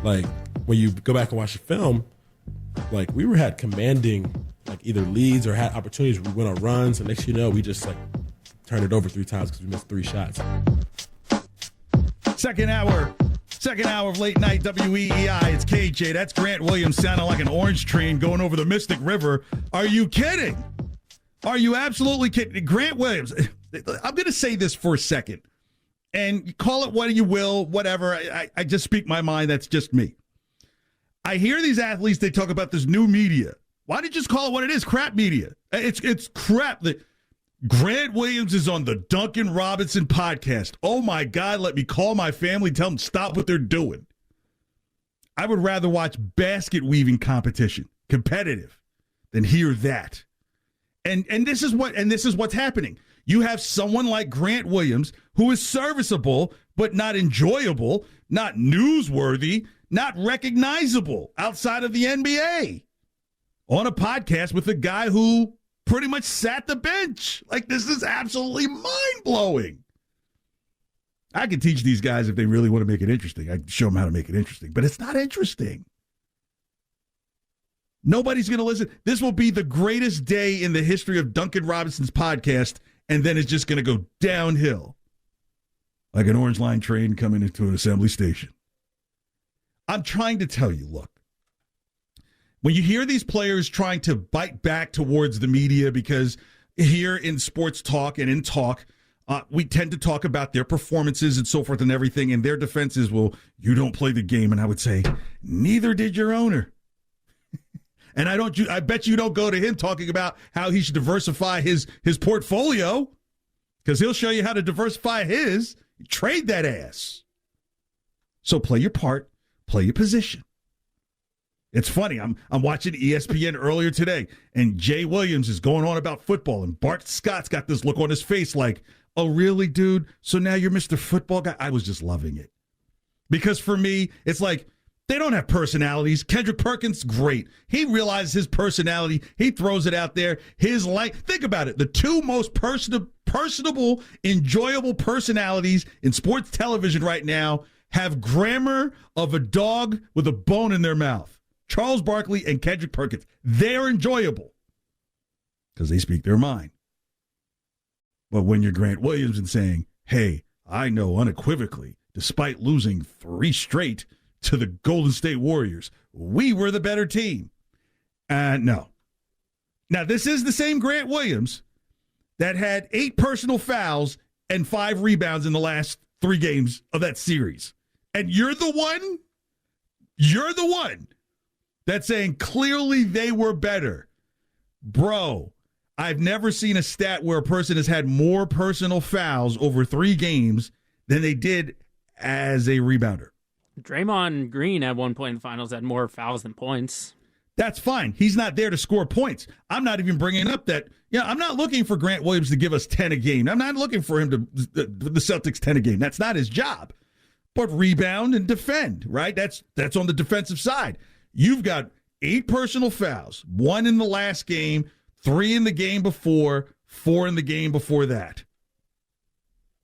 Like, when you go back and watch the film, like, we had commanding, like, either leads or had opportunities where we went on runs, and next thing you know, we just, like, turned it over 3 times because we missed 3 shots. Second hour of late night WEEI. It's KJ. That's Grant Williams sounding like an orange train going over the Mystic River. Are you kidding? Are you absolutely kidding? Grant Williams, I'm going to say this for a second, and call it what you will, whatever. I just speak my mind. That's just me. I hear these athletes, they talk about this new media. Why don't you just call it what it is? Crap media. It's crap. Grant Williams is on the Duncan Robinson podcast. Oh, my God, let me call my family, tell them stop what they're doing. I would rather watch basket weaving competition, competitive, than hear that. And this is what's happening. You have someone like Grant Williams who is serviceable, but not enjoyable, not newsworthy, not recognizable outside of the NBA, on a podcast with a guy who pretty much sat the bench. Like, this is absolutely mind-blowing. I could teach these guys if they really want to make it interesting. I can show them how to make it interesting, but it's not interesting. Nobody's going to listen. This will be the greatest day in the history of Duncan Robinson's podcast, and then it's just going to go downhill like an Orange Line train coming into an assembly station. I'm trying to tell you, look, when you hear these players trying to bite back towards the media, because here in sports talk and in talk, we tend to talk about their performances and so forth and everything, and their defense is, well, you don't play the game. And I would say, neither did your owner. And I bet you don't go to him talking about how he should diversify his portfolio, because he'll show you how to diversify his. Trade that ass. So play your part, play your position. It's funny. I'm watching ESPN earlier today, and Jay Williams is going on about football, and Bart Scott's got this look on his face like, oh, really, dude? So now you're Mr. Football Guy? I was just loving it. Because for me, it's like, they don't have personalities. Kendrick Perkins, great. He realizes his personality. He throws it out there. Think about it. The 2 most personable, enjoyable personalities in sports television right now have grammar of a dog with a bone in their mouth. Charles Barkley and Kendrick Perkins. They're enjoyable because they speak their mind. But when you're Grant Williams and saying, hey, I know unequivocally, despite losing 3 straight to the Golden State Warriors, we were the better team. No. Now, this is the same Grant Williams that had 8 personal fouls and 5 rebounds in the last 3 games of that series. And you're the one that's saying clearly they were better. Bro, I've never seen a stat where a person has had more personal fouls over 3 games than they did as a rebounder. Draymond Green at one point in the finals had more fouls than points. That's fine. He's not there to score points. I'm not even bringing up that. I'm not looking for Grant Williams to give us 10 a game. I'm not looking for him to the Celtics 10 a game. That's not his job. But rebound and defend, right? That's on the defensive side. You've got 8 personal fouls, 1 in the last game, 3 in the game before, 4 in the game before that.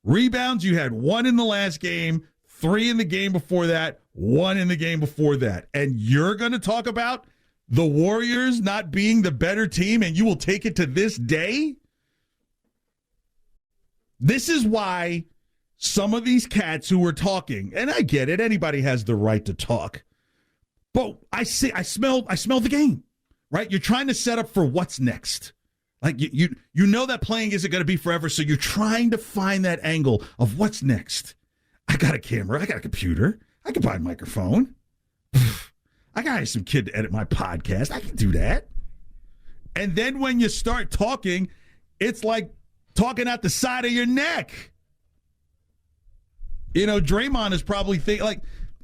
Rebounds, you had 1 in the last game, 3 in the game before that, 1 in the game before that. And you're going to talk about the Warriors not being the better team, and you will take it to this day? This is why some of these cats who are talking, and I get it, anybody has the right to talk, but I smell the game, right? You're trying to set up for what's next. Like you know that playing isn't going to be forever, so you're trying to find that angle of what's next. I got a camera, I got a computer, I can buy a microphone. I got some kid to edit my podcast. I can do that. And then when you start talking, it's like talking out the side of your neck. Draymond is probably thinking, like,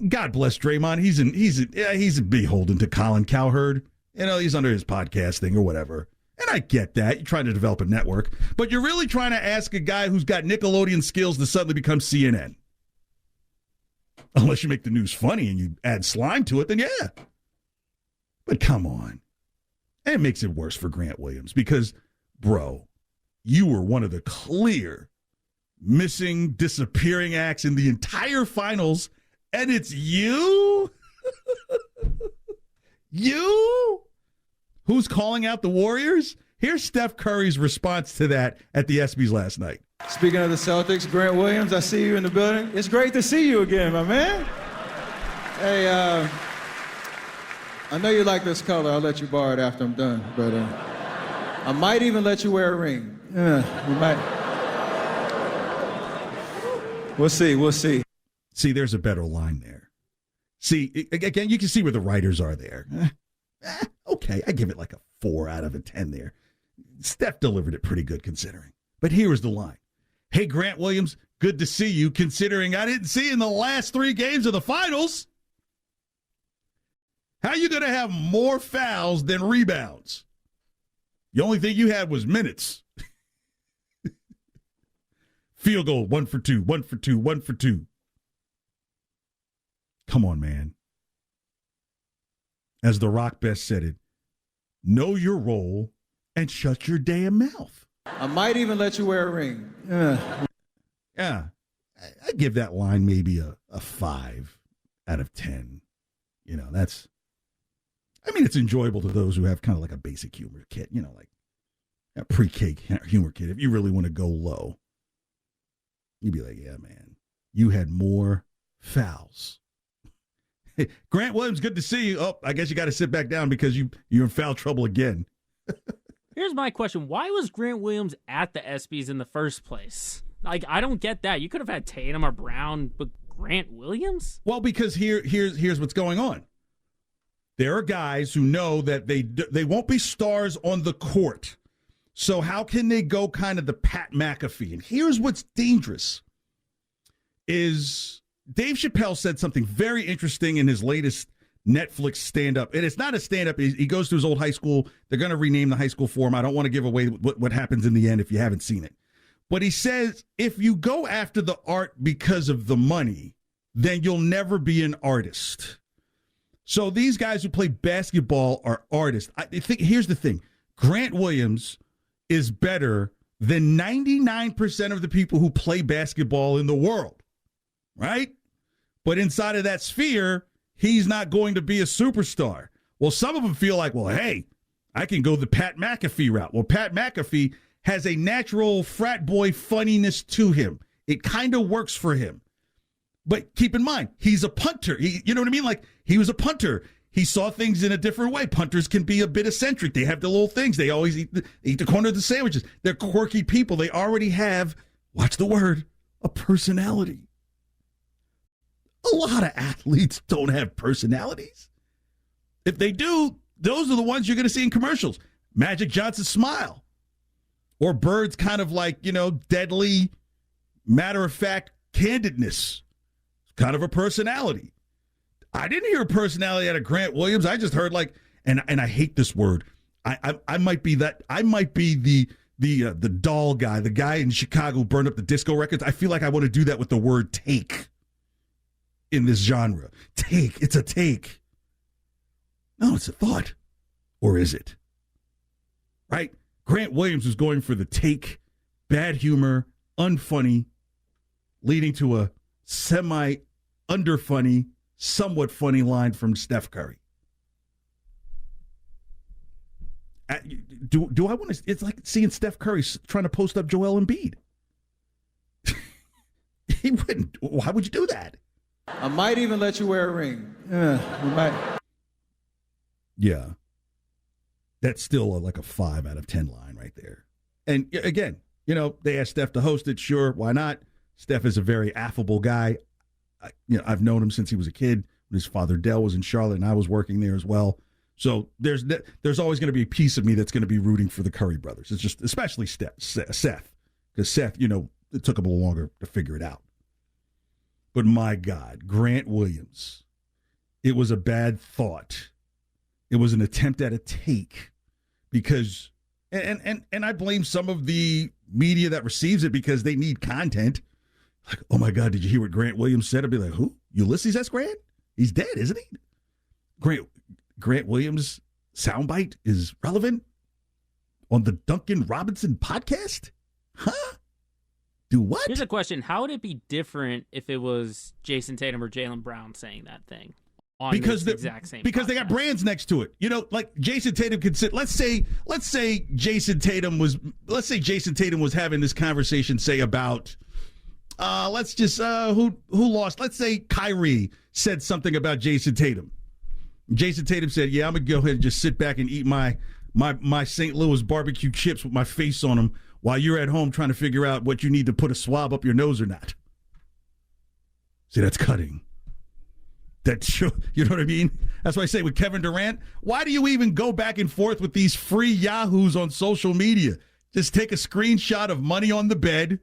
God bless Draymond. He's beholden to Colin Cowherd. He's under his podcast thing or whatever. And I get that. You're trying to develop a network. But you're really trying to ask a guy who's got Nickelodeon skills to suddenly become CNN. Unless you make the news funny and you add slime to it, then yeah. But come on. And it makes it worse for Grant Williams because, bro, you were one of the clear missing, disappearing acts in the entire finals, and it's you? You? Who's calling out the Warriors? Here's Steph Curry's response to that at the ESPYs last night. Speaking of the Celtics, Grant Williams, I see you in the building. It's great to see you again, my man. Hey, I know you like this color. I'll let you borrow it after I'm done. But I might even let you wear a ring. Yeah, you might. We'll see. We'll see. See, there's a better line there. See, again, you can see where the writers are there. Okay, I give it like a 4 out of a 10 there. Steph delivered it pretty good considering. But here was the line. Hey, Grant Williams, good to see you, considering I didn't see you in the last 3 games of the finals. How you going to have more fouls than rebounds? The only thing you had was minutes. Field goal, 1 for 2, 1 for 2, 1 for 2. Come on, man. As The Rock best said it, know your role and shut your damn mouth. I might even let you wear a ring. Yeah. I give that line maybe a 5 out of 10. You know, it's enjoyable to those who have kind of like a basic humor kit, you know, like a pre-K humor kit. If you really want to go low, you'd be like, yeah, man, you had more fouls. Hey, Grant Williams, good to see you. Oh, I guess you got to sit back down because you're in foul trouble again. Here's my question. Why was Grant Williams at the ESPYs in the first place? Like, I don't get that. You could have had Tatum or Brown, but Grant Williams? Well, because here's what's going on. There are guys who know that they won't be stars on the court. So how can they go kind of the Pat McAfee? And here's what's dangerous is Dave Chappelle said something very interesting in his latest Netflix stand-up. And it's not a stand-up. He goes to his old high school. They're going to rename the high school for him. I don't want to give away what happens in the end if you haven't seen it. But he says, if you go after the art because of the money, then you'll never be an artist. So these guys who play basketball are artists. I think here's the thing. Grant Williams is better than 99% of the people who play basketball in the world, right? But inside of that sphere, he's not going to be a superstar. Well, some of them feel like, well, hey, I can go the Pat McAfee route. Well, Pat McAfee has a natural frat boy funniness to him. It kind of works for him. But keep in mind, he's a punter. You know what I mean? Like, he was a punter. He saw things in a different way. Punters can be a bit eccentric. They have the little things. They always eat the corner of the sandwiches. They're quirky people. They already have, watch the word, a personality. A lot of athletes don't have personalities. If they do, those are the ones you're going to see in commercials. Magic Johnson's smile. Or Bird's kind of like, deadly, matter-of-fact candidness. Kind of a personality. I didn't hear a personality out of Grant Williams. I just heard and I hate this word. I might be that. I might be the doll guy, the guy in Chicago who burned up the disco records. I feel like I want to do that with the word take in this genre. Take. It's a take. No, it's a thought. Or is it? Right? Grant Williams was going for the take, bad humor, unfunny, leading to a semi-under-funny, somewhat funny line from Steph Curry. Do I want to? It's like seeing Steph Curry trying to post up Joel Embiid. He wouldn't. Why would you do that? I might even let you wear a ring. You might. Yeah. That's still like a 5 out of 10 line right there. And again, they asked Steph to host it. Sure, why not? Steph is a very affable guy. I've known him since he was a kid. When his father Dell was in Charlotte, and I was working there as well. So there's always going to be a piece of me that's going to be rooting for the Curry brothers. It's just especially Seth, because Seth, it took him a little longer to figure it out. But my God, Grant Williams, it was a bad thought. It was an attempt at a take, because and I blame some of the media that receives it because they need content. Like, oh my God, did you hear what Grant Williams said? I'd be like, who? Ulysses S. Grant? He's dead, isn't he? Grant Williams' soundbite is relevant on the Duncan Robinson podcast? Huh? Do what? Here's a question. How would it be different if it was Jason Tatum or Jaylen Brown saying that thing? on because this exact same because they got brands next to it. You know, like Jason Tatum could sit. Let's say Jason Tatum was having this conversation, say about who lost. Let's say Kyrie said something about Jason Tatum. Jason Tatum said, "Yeah, I'm gonna go ahead and just sit back and eat my St. Louis barbecue chips with my face on them while you're at home trying to figure out what you need to put a swab up your nose or not." See, that's cutting. You know what I mean? That's why I say with Kevin Durant, why do you even go back and forth with these free yahoos on social media? Just take a screenshot of money on the bed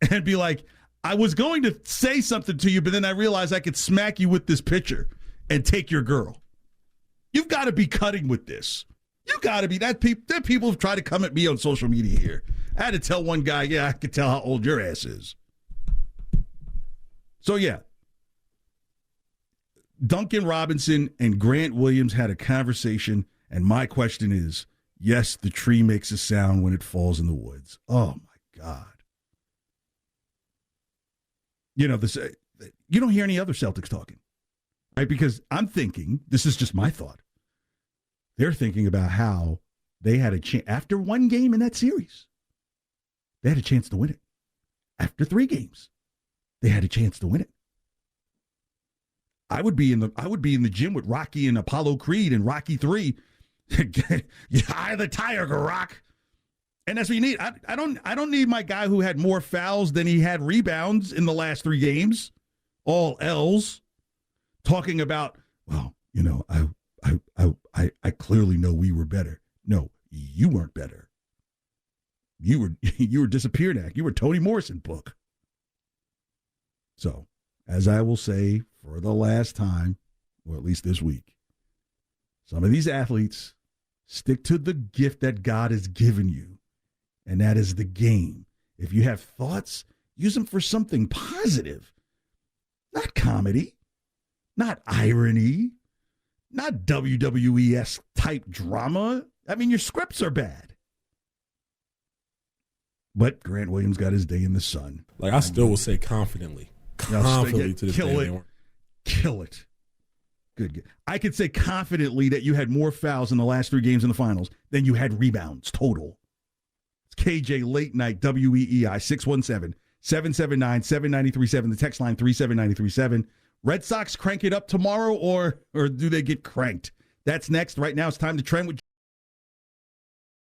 and be like, I was going to say something to you, but then I realized I could smack you with this picture and take your girl. You've got to be cutting with this. You got to be. That people have tried to come at me on social media here. I had to tell one guy, yeah, I could tell how old your ass is. So, yeah. Duncan Robinson and Grant Williams had a conversation, and my question is, yes, the tree makes a sound when it falls in the woods. Oh, my God. You know, you don't hear any other Celtics talking, right? Because I'm thinking, this is just my thought, they're thinking about how they had a chance, after one game in that series, they had a chance to win it. After 3 games, they had a chance to win it. I would be in the gym with Rocky and Apollo Creed and Rocky 3. Eye of the tiger, Rock. And that's what you need. I don't need my guy who had more fouls than he had rebounds in the last 3 games. All L's. Talking about, well, you know, I clearly know we were better. No, you weren't better. You were disappeared act. You were Toni Morrison book. So, as I will say for the last time, or at least this week, some of these athletes stick to the gift that God has given you, and that is the game. If you have thoughts, use them for something positive, not comedy, not irony, not WWE-esque type drama. I mean, your scripts are bad. But Grant Williams got his day in the sun. Like, I still will say confidently to this day. Kill it. Good. I could say confidently that you had more fouls in the last 3 games in the finals than you had rebounds total. It's KJ Late Night, WEEI, 617-779-7937. The text line 37937. Red Sox crank it up tomorrow, or do they get cranked? That's next. Right now it's time to trend with